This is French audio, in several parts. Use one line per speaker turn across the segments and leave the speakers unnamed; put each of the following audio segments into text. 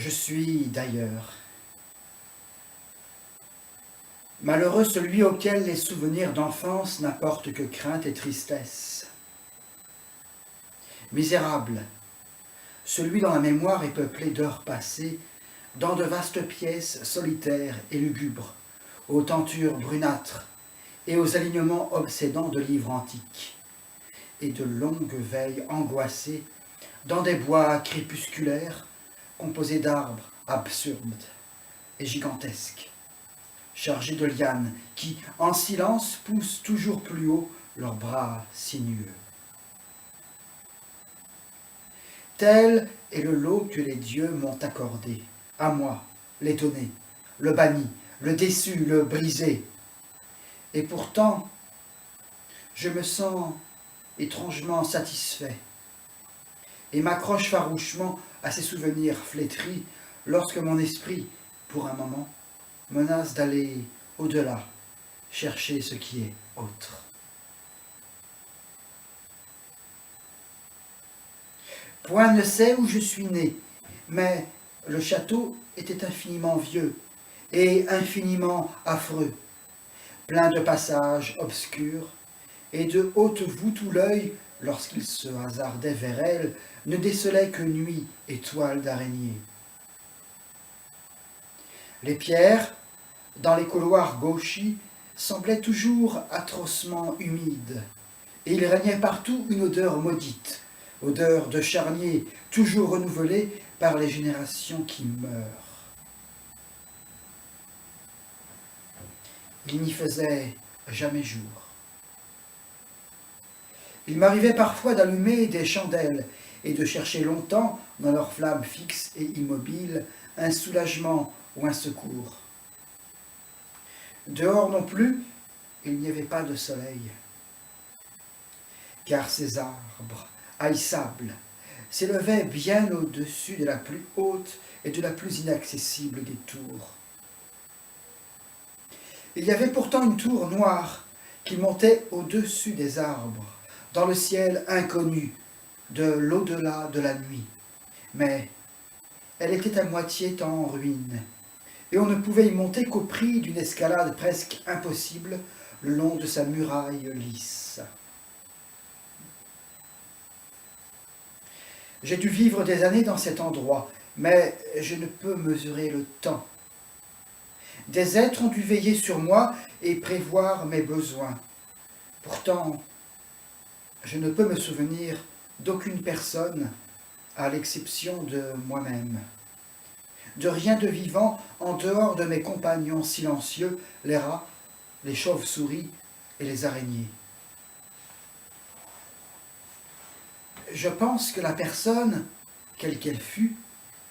Je suis d'ailleurs. Malheureux celui auquel les souvenirs d'enfance n'apportent que crainte et tristesse. Misérable, celui dont la mémoire est peuplée d'heures passées, dans de vastes pièces solitaires et lugubres, aux tentures brunâtres et aux alignements obsédants de livres antiques, et de longues veilles angoissées dans des bois crépusculaires composés d'arbres absurdes et gigantesques, chargés de lianes qui, en silence, poussent toujours plus haut leurs bras sinueux. Tel est le lot que les dieux m'ont accordé, à moi, l'étonné, le banni, le déçu, le brisé. Et pourtant, je me sens étrangement satisfait et m'accroche farouchement à ces souvenirs flétris lorsque mon esprit, pour un moment, menace d'aller au-delà, chercher ce qui est autre. Point ne sait où je suis né, mais le château était infiniment vieux et infiniment affreux, plein de passages obscurs et de hautes voûtes où l'œil, lorsqu'il se hasardait vers elle, ne décelait que nuit et toiles d'araignée. Les pierres, dans les couloirs gauchis, semblaient toujours atrocement humides, et il régnait partout une odeur maudite, odeur de charnier, toujours renouvelée par les générations qui meurent. Il n'y faisait jamais jour. Il m'arrivait parfois d'allumer des chandelles et de chercher longtemps, dans leurs flammes fixes et immobiles, un soulagement ou un secours. Dehors non plus, il n'y avait pas de soleil, car ces arbres haïssables s'élevaient bien au-dessus de la plus haute et de la plus inaccessible des tours. Il y avait pourtant une tour noire qui montait au-dessus des arbres, dans le ciel inconnu de l'au-delà de la nuit. Mais elle était à moitié en ruine, et on ne pouvait y monter qu'au prix d'une escalade presque impossible le long de sa muraille lisse. J'ai dû vivre des années dans cet endroit, mais je ne peux mesurer le temps. Des êtres ont dû veiller sur moi et prévoir mes besoins. Pourtant, je ne peux me souvenir d'aucune personne, à l'exception de moi-même. De rien de vivant en dehors de mes compagnons silencieux, les rats, les chauves-souris et les araignées. Je pense que la personne, quelle qu'elle fût,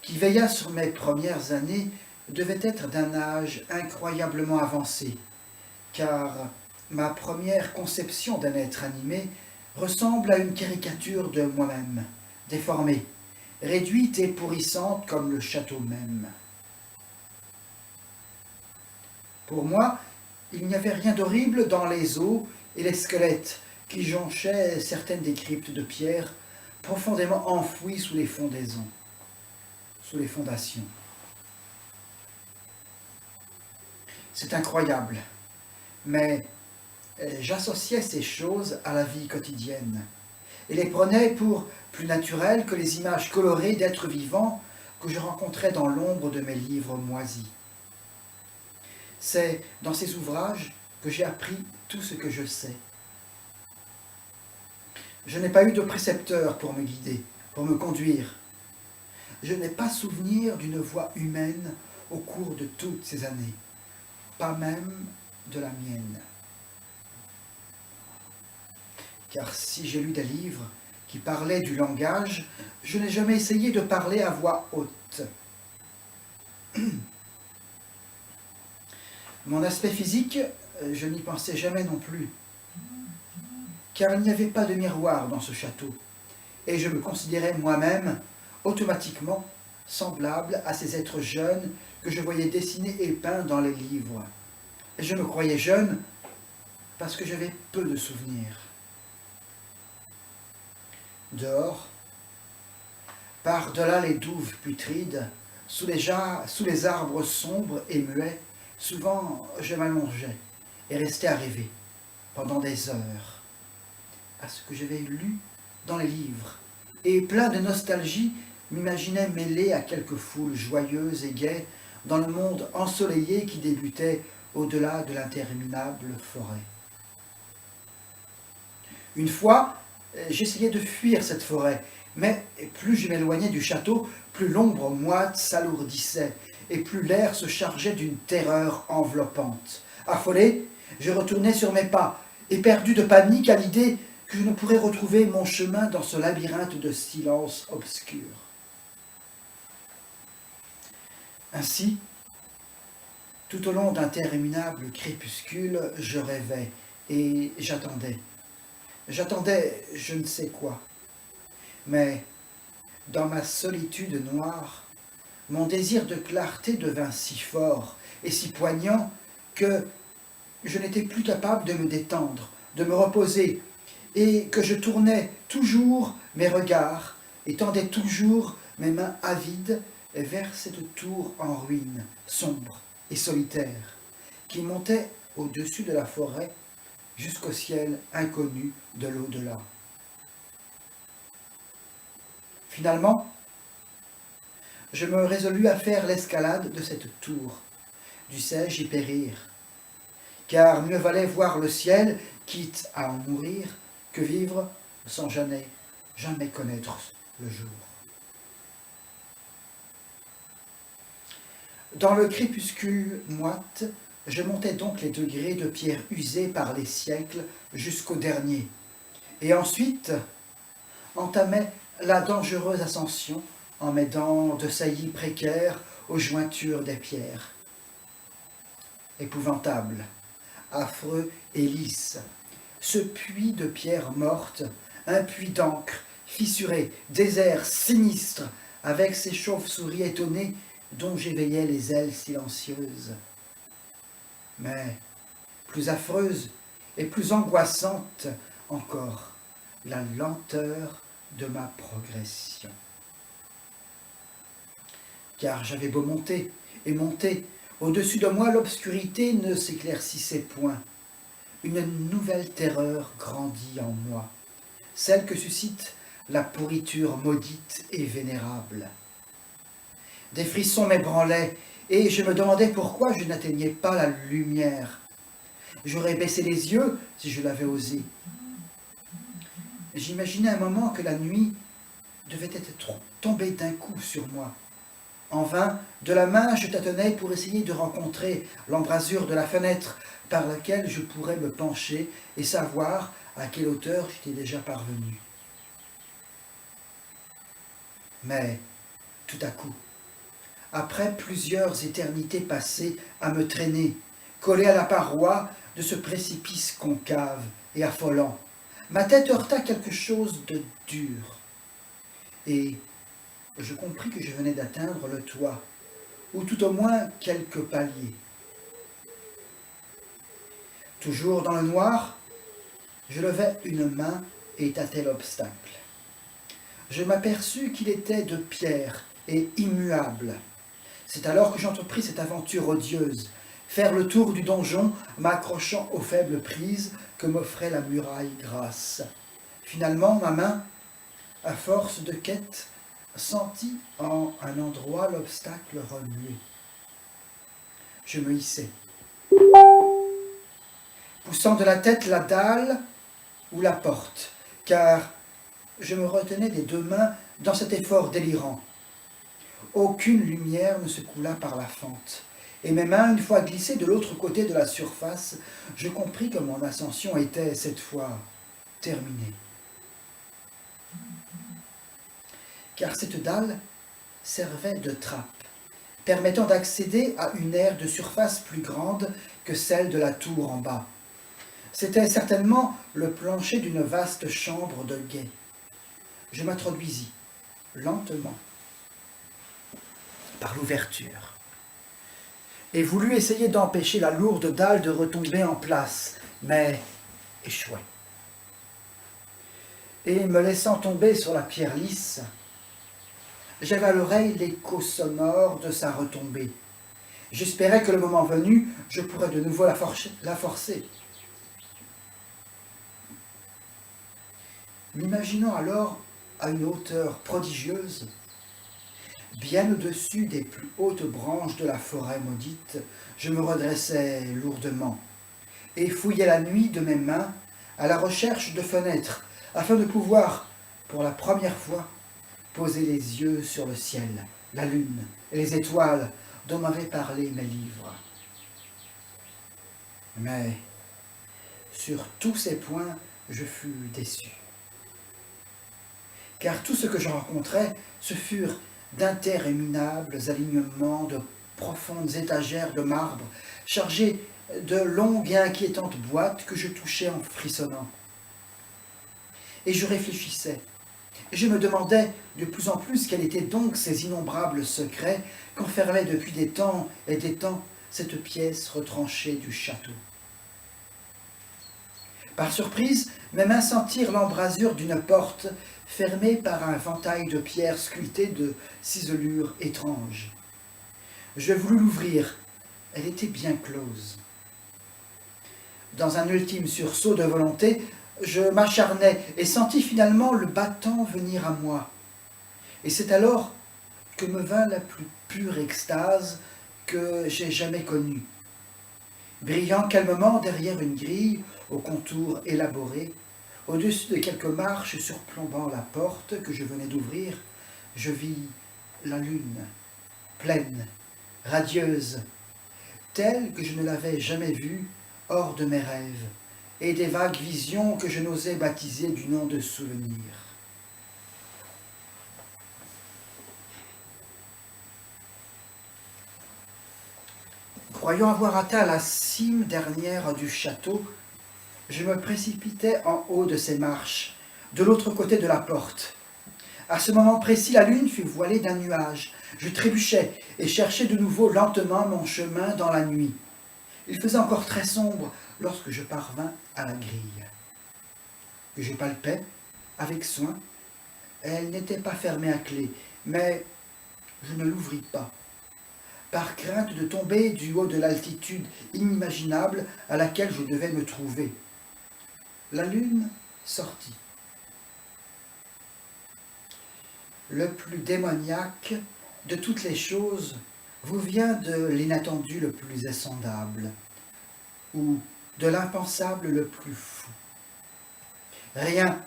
qui veilla sur mes premières années, devait être d'un âge incroyablement avancé, car ma première conception d'un être animé ressemble à une caricature de moi-même, déformée, réduite et pourrissante comme le château même. Pour moi, il n'y avait rien d'horrible dans les os et les squelettes qui jonchaient certaines des cryptes de pierre profondément enfouies sous les fondations. C'est incroyable, mais j'associais ces choses à la vie quotidienne et les prenais pour plus naturelles que les images colorées d'êtres vivants que je rencontrais dans l'ombre de mes livres moisis. C'est dans ces ouvrages que j'ai appris tout ce que je sais. Je n'ai pas eu de précepteur pour me guider, pour me conduire. Je n'ai pas souvenir d'une voix humaine au cours de toutes ces années, pas même de la mienne. Car si j'ai lu des livres qui parlaient du langage, je n'ai jamais essayé de parler à voix haute. Mon aspect physique, je n'y pensais jamais non plus, car il n'y avait pas de miroir dans ce château, et je me considérais moi-même automatiquement semblable à ces êtres jeunes que je voyais dessinés et peints dans les livres. Et je me croyais jeune parce que j'avais peu de souvenirs. Dehors, par-delà les douves putrides, sous les arbres sombres et muets, souvent je m'allongeais et restais à rêver pendant des heures à ce que j'avais lu dans les livres, et plein de nostalgie, m'imaginais mêlé à quelque foule joyeuse et gaie dans le monde ensoleillé qui débutait au-delà de l'interminable forêt. Une fois, j'essayais de fuir cette forêt, mais plus je m'éloignais du château, plus l'ombre moite s'alourdissait, et plus l'air se chargeait d'une terreur enveloppante. Affolé, je retournais sur mes pas, et perdu de panique à l'idée que je ne pourrais retrouver mon chemin dans ce labyrinthe de silence obscur. Ainsi, tout au long d'interminables crépuscules, je rêvais et j'attendais. J'attendais je ne sais quoi. Mais dans ma solitude noire, mon désir de clarté devint si fort et si poignant que je n'étais plus capable de me détendre, de me reposer, et que je tournais toujours mes regards et tendais toujours mes mains avides vers cette tour en ruine, sombre et solitaire, qui montait au-dessus de la forêt jusqu'au ciel inconnu de l'au-delà. Finalement, je me résolus à faire l'escalade de cette tour. Dussé-je y périr? Car mieux valait voir le ciel, quitte à en mourir, que vivre sans jamais connaître le jour. Dans le crépuscule moite, je montais donc les degrés de pierre usée par les siècles jusqu'au dernier, et ensuite entamais la dangereuse ascension en m'aidant de saillies précaires aux jointures des pierres. Épouvantable, affreux et lisse, ce puits de pierres mortes, un puits d'encre, fissuré, désert, sinistre, avec ces chauves-souris étonnées dont j'éveillais les ailes silencieuses. Mais plus affreuse et plus angoissante encore, la lenteur de ma progression. Car j'avais beau monter et monter, au-dessus de moi l'obscurité ne s'éclaircissait point. Une nouvelle terreur grandit en moi, celle que suscite la pourriture maudite et vénérable. Des frissons m'ébranlaient, et je me demandais pourquoi je n'atteignais pas la lumière. J'aurais baissé les yeux si je l'avais osé. J'imaginais un moment que la nuit devait être tombée d'un coup sur moi. En vain, de la main, je tâtonnais pour essayer de rencontrer l'embrasure de la fenêtre par laquelle je pourrais me pencher et savoir à quelle hauteur j'étais déjà parvenu. Mais, tout à coup, après plusieurs éternités passées à me traîner, collé à la paroi de ce précipice concave et affolant, ma tête heurta quelque chose de dur, et je compris que je venais d'atteindre le toit, ou tout au moins quelques paliers. Toujours dans le noir, je levai une main et tâtai l'obstacle. Je m'aperçus qu'il était de pierre et immuable. C'est alors que j'entrepris cette aventure odieuse, faire le tour du donjon, m'accrochant aux faibles prises que m'offrait la muraille grasse. Finalement, ma main, à force de quête, sentit en un endroit l'obstacle remuer. Je me hissai, poussant de la tête la dalle ou la porte, car je me retenais des deux mains dans cet effort délirant. Aucune lumière ne se coula par la fente, et mes mains, une fois glissées de l'autre côté de la surface, je compris que mon ascension était, cette fois, terminée. Car cette dalle servait de trappe, permettant d'accéder à une aire de surface plus grande que celle de la tour en bas. C'était certainement le plancher d'une vaste chambre de guet. Je m'introduisis lentement par l'ouverture et voulus essayer d'empêcher la lourde dalle de retomber en place, mais échouai. Et me laissant tomber sur la pierre lisse, j'avais à l'oreille l'écho sonore de sa retombée. J'espérais que le moment venu, je pourrais de nouveau la forcer. M'imaginant alors à une hauteur prodigieuse, bien au-dessus des plus hautes branches de la forêt maudite, je me redressais lourdement et fouillais la nuit de mes mains à la recherche de fenêtres, afin de pouvoir, pour la première fois, poser les yeux sur le ciel, la lune et les étoiles dont m'avaient parlé mes livres. Mais sur tous ces points, je fus déçu. Car tout ce que je rencontrais, ce furent d'interminables alignements de profondes étagères de marbre, chargées de longues et inquiétantes boîtes que je touchais en frissonnant. Et je réfléchissais, et je me demandais de plus en plus quels étaient donc ces innombrables secrets qu'enfermait depuis des temps et des temps cette pièce retranchée du château. Par surprise, mes mains sentirent l'embrasure d'une porte fermée par un ventail de pierres sculptées de ciselures étranges. Je voulus l'ouvrir, elle était bien close. Dans un ultime sursaut de volonté, je m'acharnai et sentis finalement le battant venir à moi. Et c'est alors que me vint la plus pure extase que j'ai jamais connue. Brillant calmement derrière une grille au contour élaboré, au-dessus de quelques marches surplombant la porte que je venais d'ouvrir, je vis la lune, pleine, radieuse, telle que je ne l'avais jamais vue hors de mes rêves, et des vagues visions que je n'osais baptiser du nom de souvenirs. Croyant avoir atteint la cime dernière du château, je me précipitai en haut de ces marches, de l'autre côté de la porte. À ce moment précis, la lune fut voilée d'un nuage. Je trébuchais et cherchais de nouveau lentement mon chemin dans la nuit. Il faisait encore très sombre lorsque je parvins à la grille, que je palpai avec soin. Elle n'était pas fermée à clé, mais je ne l'ouvris pas, par crainte de tomber du haut de l'altitude inimaginable à laquelle je devais me trouver. La lune sortit. Le plus démoniaque de toutes les choses vous vient de l'inattendu le plus insondable, ou de l'impensable le plus fou. Rien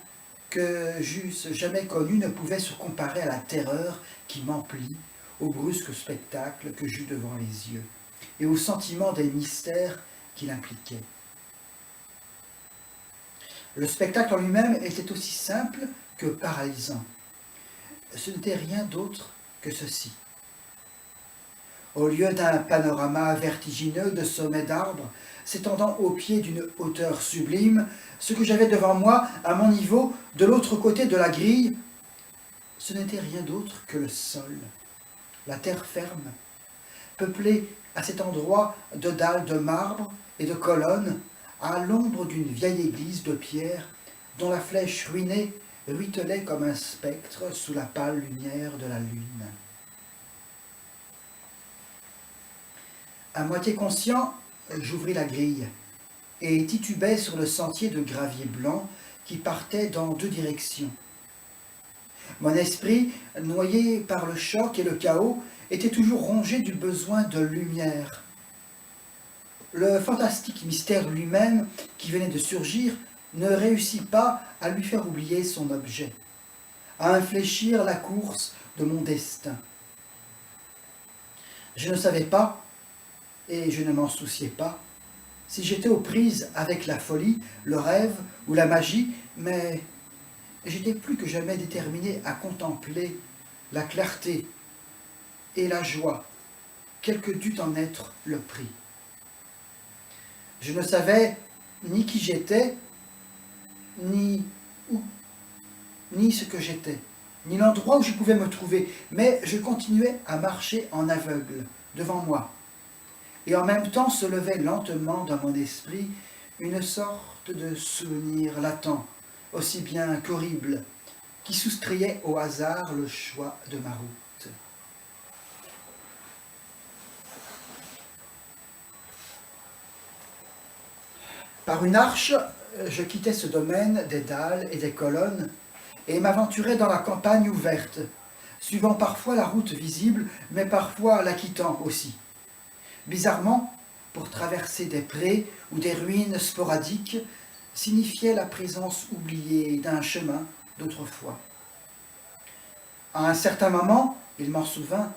que j'eusse jamais connu ne pouvait se comparer à la terreur qui m'emplit, au brusque spectacle que j'eus devant les yeux, et au sentiment des mystères qu'il impliquait. Le spectacle en lui-même était aussi simple que paralysant. Ce n'était rien d'autre que ceci. Au lieu d'un panorama vertigineux de sommets d'arbres, s'étendant au pied d'une hauteur sublime, ce que j'avais devant moi, à mon niveau, de l'autre côté de la grille, ce n'était rien d'autre que le sol, la terre ferme, peuplée à cet endroit de dalles de marbre et de colonnes, à l'ombre d'une vieille église de pierre, dont la flèche ruinée ruitelait comme un spectre sous la pâle lumière de la lune. À moitié conscient, j'ouvris la grille et titubai sur le sentier de gravier blanc qui partait dans deux directions. Mon esprit, noyé par le choc et le chaos, était toujours rongé du besoin de lumière. Le fantastique mystère lui-même, qui venait de surgir, ne réussit pas à lui faire oublier son objet, à infléchir la course de mon destin. Je ne savais pas, et je ne m'en souciais pas, si j'étais aux prises avec la folie, le rêve ou la magie, mais j'étais plus que jamais déterminé à contempler la clarté et la joie, quel que dût en être le prix. Je ne savais ni qui j'étais, ni où, ni ce que j'étais, ni l'endroit où je pouvais me trouver, mais je continuais à marcher en aveugle devant moi. Et en même temps se levait lentement dans mon esprit une sorte de souvenir latent, aussi bien qu'horrible, qui soustrayait au hasard le choix de ma route. Par une arche, je quittais ce domaine des dalles et des colonnes et m'aventurais dans la campagne ouverte, suivant parfois la route visible, mais parfois la quittant aussi. Bizarrement, pour traverser des prés ou des ruines sporadiques, signifiait la présence oubliée d'un chemin d'autrefois. À un certain moment, il m'en souvint,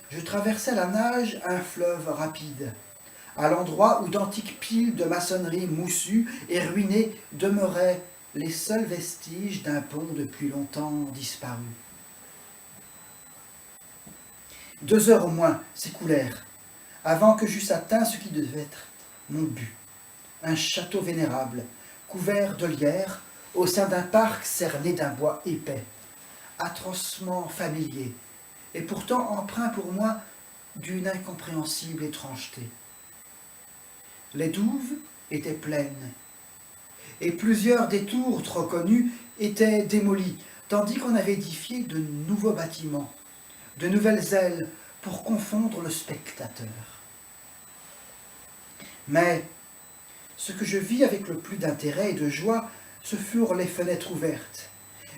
je traversais à la nage un fleuve rapide, à l'endroit où d'antiques piles de maçonnerie moussue et ruinées demeuraient les seuls vestiges d'un pont depuis longtemps disparu. 2 heures au moins s'écoulèrent avant que j'eusse atteint ce qui devait être mon but, un château vénérable, couvert de lierre, au sein d'un parc cerné d'un bois épais, atrocement familier, et pourtant empreint pour moi d'une incompréhensible étrangeté. Les douves étaient pleines, et plusieurs des tours trop connues étaient démolies, tandis qu'on avait édifié de nouveaux bâtiments, de nouvelles ailes pour confondre le spectateur. Mais ce que je vis avec le plus d'intérêt et de joie, ce furent les fenêtres ouvertes,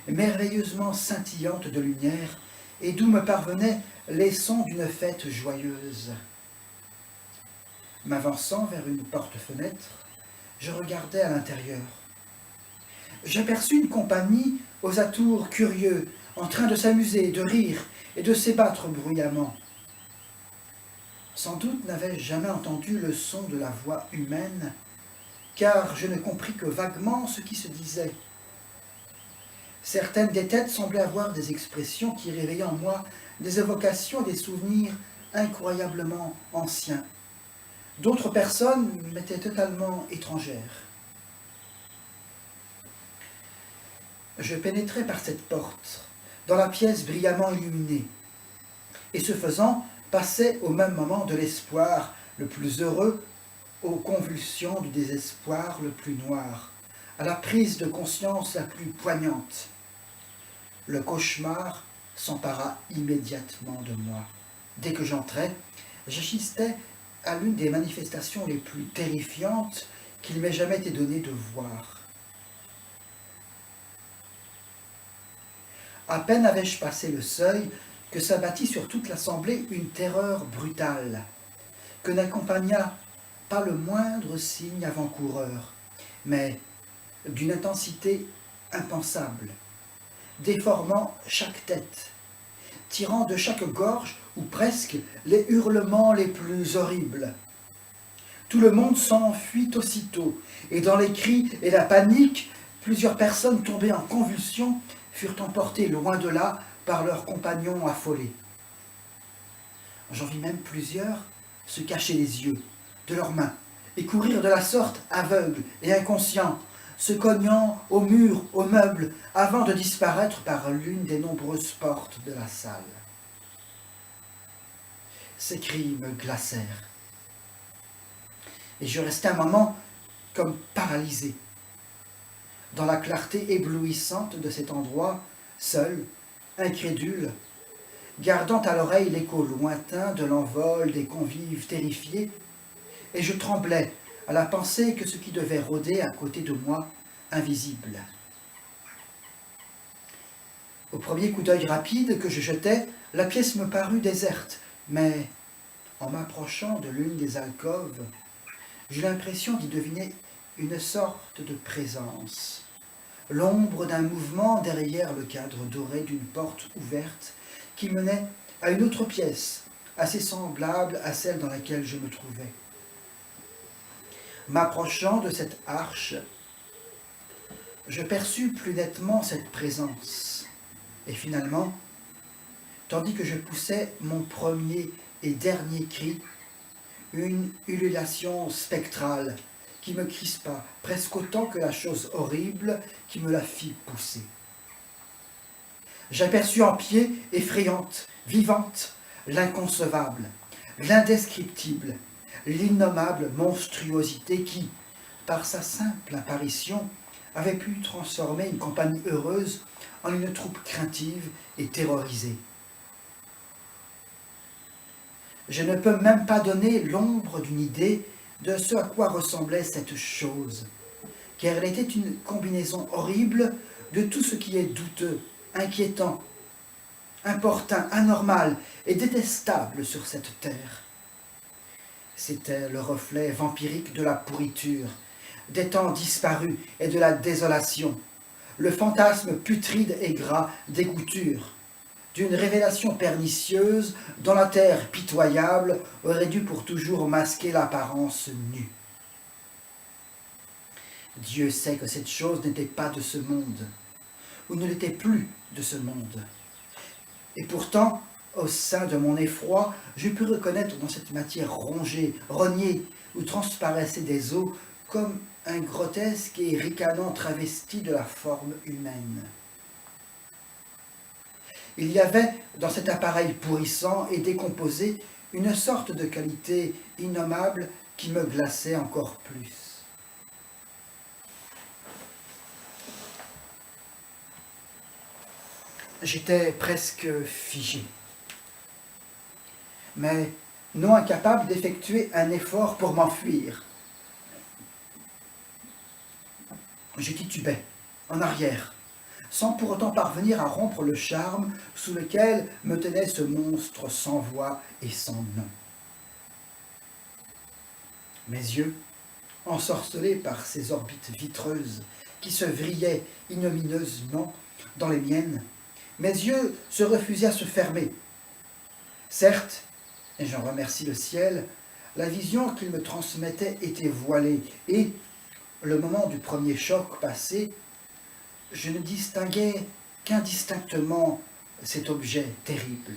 merveilleusement scintillantes de lumière, et d'où me parvenaient les sons d'une fête joyeuse. M'avançant vers une porte-fenêtre, je regardai à l'intérieur. J'aperçus une compagnie aux atours curieux, en train de s'amuser, de rire et de s'ébattre bruyamment. Sans doute n'avais-je jamais entendu le son de la voix humaine, car je ne compris que vaguement ce qui se disait. Certaines des têtes semblaient avoir des expressions qui réveillaient en moi des évocations et des souvenirs incroyablement anciens. D'autres personnes m'étaient totalement étrangères. Je pénétrai par cette porte, dans la pièce brillamment illuminée, et ce faisant, passai au même moment de l'espoir le plus heureux aux convulsions du désespoir le plus noir, à la prise de conscience la plus poignante. Le cauchemar s'empara immédiatement de moi. Dès que j'entrai, j'assistais à l'une des manifestations les plus terrifiantes qu'il m'ait jamais été donné de voir. À peine avais-je passé le seuil que s'abattit sur toute l'assemblée une terreur brutale, que n'accompagna pas le moindre signe avant-coureur, mais d'une intensité impensable, déformant chaque tête, tirant de chaque gorge, ou presque, les hurlements les plus horribles. Tout le monde s'enfuit aussitôt, et dans les cris et la panique, plusieurs personnes tombées en convulsions furent emportées loin de là par leurs compagnons affolés. J'en vis même plusieurs se cacher les yeux de leurs mains et courir de la sorte aveugles et inconscients, se cognant aux murs, aux meubles, avant de disparaître par l'une des nombreuses portes de la salle. Ces cris me glacèrent, et je restai un moment comme paralysé. Dans la clarté éblouissante de cet endroit, seul, incrédule, gardant à l'oreille l'écho lointain de l'envol des convives terrifiés, et je tremblais à la pensée que ce qui devait rôder à côté de moi, invisible. Au premier coup d'œil rapide que je jetai, la pièce me parut déserte, mais en m'approchant de l'une des alcôves, j'eus l'impression d'y deviner une sorte de présence, l'ombre d'un mouvement derrière le cadre doré d'une porte ouverte qui menait à une autre pièce, assez semblable à celle dans laquelle je me trouvais. M'approchant de cette arche, je perçus plus nettement cette présence, et finalement, tandis que je poussais mon premier et dernier cri, une ululation spectrale qui me crispa presque autant que la chose horrible qui me la fit pousser. J'aperçus en pied, effrayante, vivante, l'inconcevable, l'indescriptible, l'innommable monstruosité qui, par sa simple apparition, avait pu transformer une compagnie heureuse en une troupe craintive et terrorisée. Je ne peux même pas donner l'ombre d'une idée de ce à quoi ressemblait cette chose, car elle était une combinaison horrible de tout ce qui est douteux, inquiétant, importun, anormal et détestable sur cette terre. C'était le reflet vampirique de la pourriture, des temps disparus et de la désolation, le fantasme putride et gras des goutures, d'une révélation pernicieuse dont la terre pitoyable aurait dû pour toujours masquer l'apparence nue. Dieu sait que cette chose n'était pas de ce monde, ou ne l'était plus de ce monde. Et pourtant, au sein de mon effroi, je pus reconnaître dans cette matière rongée, rognée, où transparaissaient des os, comme un grotesque et ricanant travesti de la forme humaine. Il y avait dans cet appareil pourrissant et décomposé une sorte de qualité innommable qui me glaçait encore plus. J'étais presque figé, mais non incapable d'effectuer un effort pour m'enfuir. Je titubais, en arrière, sans pour autant parvenir à rompre le charme sous lequel me tenait ce monstre sans voix et sans nom. Mes yeux, ensorcelés par ces orbites vitreuses qui se vrillaient ignominieusement dans les miennes, mes yeux se refusaient à se fermer. Certes, et j'en remercie le ciel, la vision qu'il me transmettait était voilée, et, le moment du premier choc passé, je ne distinguais qu'indistinctement cet objet terrible.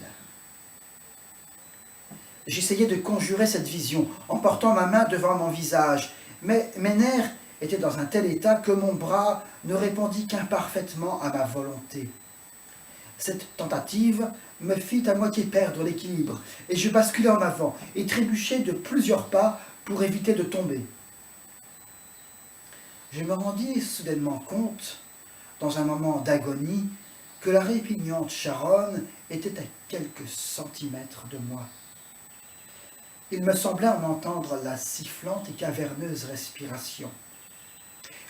J'essayais de conjurer cette vision en portant ma main devant mon visage, mais mes nerfs étaient dans un tel état que mon bras ne répondit qu'imparfaitement à ma volonté. Cette tentative me fit à moitié perdre l'équilibre, et je basculai en avant et trébuchai de plusieurs pas pour éviter de tomber. Je me rendis soudainement compte, dans un moment d'agonie, que la répugnante charogne était à quelques centimètres de moi. Il me semblait en entendre la sifflante et caverneuse respiration.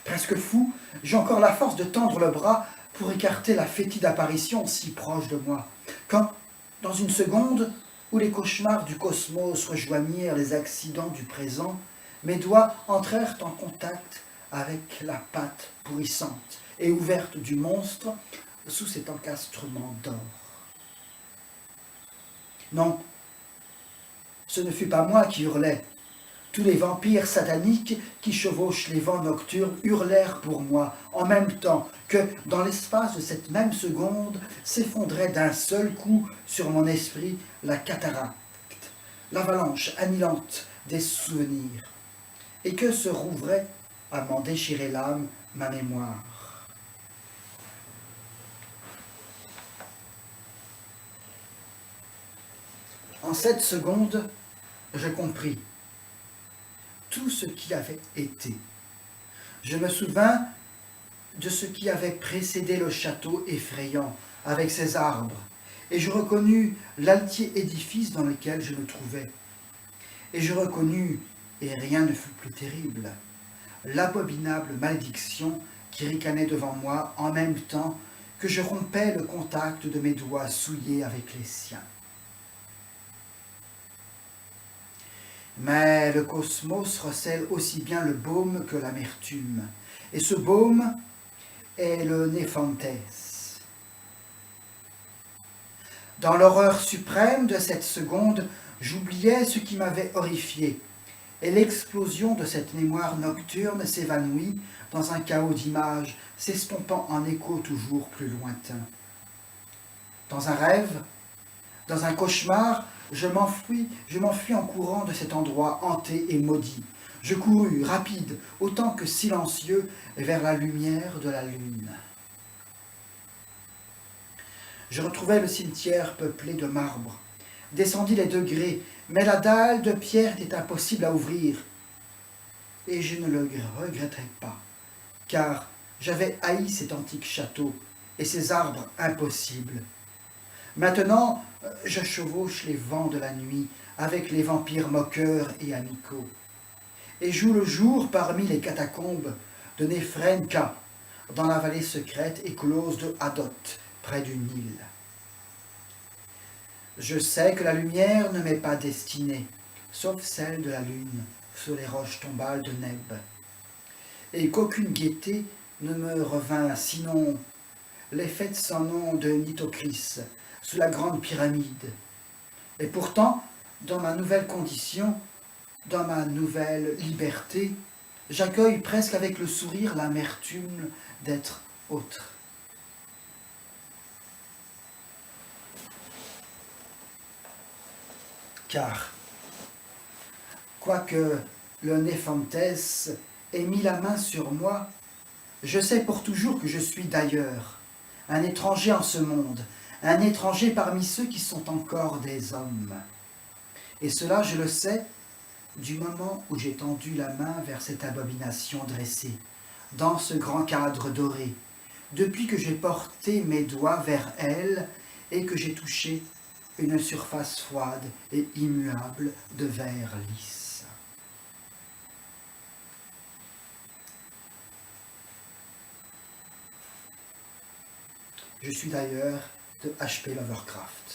Presque fou, j'ai encore la force de tendre le bras pour écarter la fétide apparition si proche de moi, quand, dans une seconde où les cauchemars du cosmos rejoignirent les accidents du présent, mes doigts entrèrent en contact avec la patte pourrissante et ouverte du monstre sous cet encastrement d'or. Non, ce ne fut pas moi qui hurlais. Tous les vampires sataniques qui chevauchent les vents nocturnes hurlèrent pour moi, en même temps que, dans l'espace de cette même seconde, s'effondrait d'un seul coup sur mon esprit la cataracte, l'avalanche annihilante des souvenirs, et que se rouvrait, à m'en déchirer l'âme, ma mémoire. En cette seconde, je compris tout ce qui avait été. Je me souvins de ce qui avait précédé le château effrayant, avec ses arbres, et je reconnus l'altier édifice dans lequel je me trouvais. Et je reconnus, et rien ne fut plus terrible, l'abominable malédiction qui ricanait devant moi en même temps que je rompais le contact de mes doigts souillés avec les siens. Mais le cosmos recèle aussi bien le baume que l'amertume, et ce baume est le Néphantes. Dans l'horreur suprême de cette seconde, j'oubliais ce qui m'avait horrifié, et l'explosion de cette mémoire nocturne s'évanouit dans un chaos d'images, s'estompant en échos toujours plus lointains. Dans un rêve, dans un cauchemar, je m'enfuis en courant de cet endroit hanté et maudit. Je courus, rapide, autant que silencieux, vers la lumière de la lune. Je retrouvai le cimetière peuplé de marbre, descendis les degrés, mais la dalle de pierre était impossible à ouvrir. Et je ne le regrettais pas, car j'avais haï cet antique château et ces arbres impossibles. Maintenant, je chevauche les vents de la nuit avec les vampires moqueurs et amicaux. et joue le jour parmi les catacombes de Néphrenka, dans la vallée secrète éclose de Hadot, près du Nil. Je sais que la lumière ne m'est pas destinée, sauf celle de la lune sur les roches tombales de Neb, et qu'aucune gaieté ne me revint sinon les fêtes sans nom de Nitocris sous la grande pyramide. Et pourtant, dans ma nouvelle condition, dans ma nouvelle liberté, j'accueille presque avec le sourire l'amertume d'être autre. Car, quoique le Néphantes ait mis la main sur moi, je sais pour toujours que je suis d'ailleurs, un étranger en ce monde, un étranger parmi ceux qui sont encore des hommes. Et cela, je le sais, du moment où j'ai tendu la main vers cette abomination dressée, dans ce grand cadre doré, depuis que j'ai porté mes doigts vers elle et que j'ai touché une surface froide et immuable de verre lisse. Je suis d'ailleurs de H.P. Lovecraft.